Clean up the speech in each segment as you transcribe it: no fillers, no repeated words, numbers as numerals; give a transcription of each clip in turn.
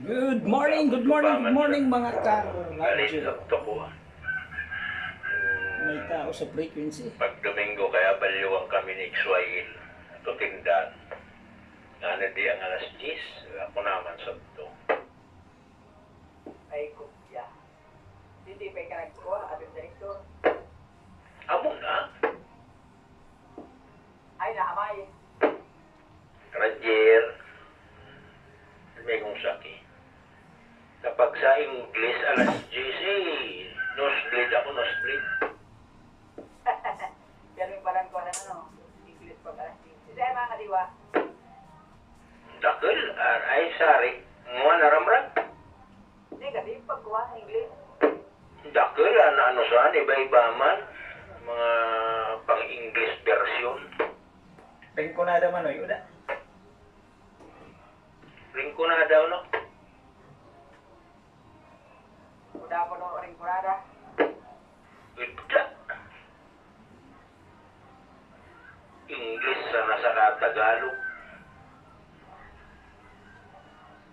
Good morning mga Galit ka-radyo. sakto ko. May tao sa frequency. Pag Domingo kaya baliwang kami ni Xwail. Ito tindan. Ano di ang alas 10. Ako naman sabto. Ay, kupya. Hindi pa ka nagkuha, ating direktor. Amo na. Ay, naamay. Rajer. May kong saki. Kapag sa English alas 10 nosebleed ako, nosebleed. Yan yung parang ko na ano, English pag alas 15. Kasi mga kadiwa, Dakil, ay sari. Mga naramrag. negative pag kuha ng English. Dakil, ano saan, iba-iba man. Mga pang-English version. Pengkunada man oy, uda. Ring ko na daw, no? Uda ko nung oring kurada. Ita. English sa nasa Tagalog.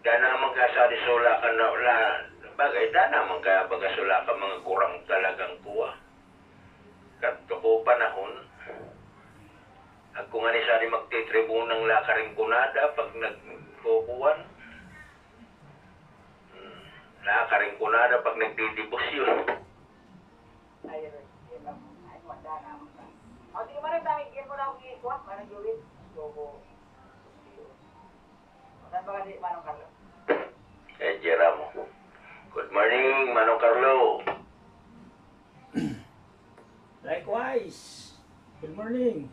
Dana man ka sa risula ka na wala. Bagay, dana man ka bagasula ka mga kurang talagang kuha. Kadto ko panahon. Ako nga ni sari magtitribunang lakaring kunada pag nagkukuhan. Lakaring kunada pag nagdidibusyon. Ay, ay, wanda na ako. O, di mo rin dami, yan mo na akong ikuha, manang Juliet. So, saan ba kasi, Manong Carlo? Jeramo. Good morning, Manong Carlo. Likewise. Good morning.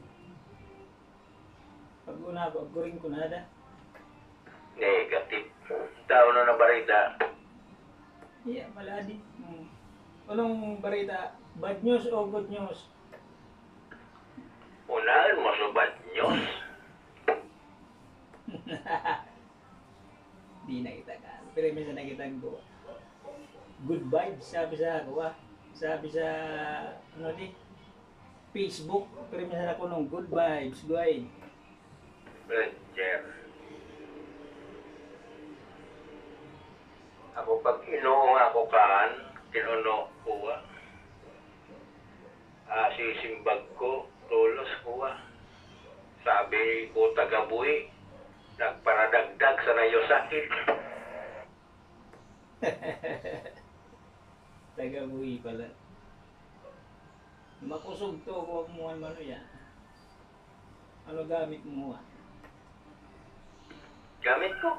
Pag-guring kunada. Negative. Tao na na barita. Iya, maladi. Anong barita? Bad news o good news? Unahan mo sa bad news. Di nakita ka. Pero may sa nakita ko. Good vibes, sabi sa ako ah. Sabi sa, ano di? Facebook. Pero may sa ako nung good vibes, guide. Roger. Ako pag inuong ako kaan, tinuno ko sisimbag ko, tulos ko Sabi ko tagabuhi, nagparadagdag sa nayo sakit. Tagabuhi pala. Makusog to, huwag mo ano yan. Ano gamit mo ah? Gamit ko.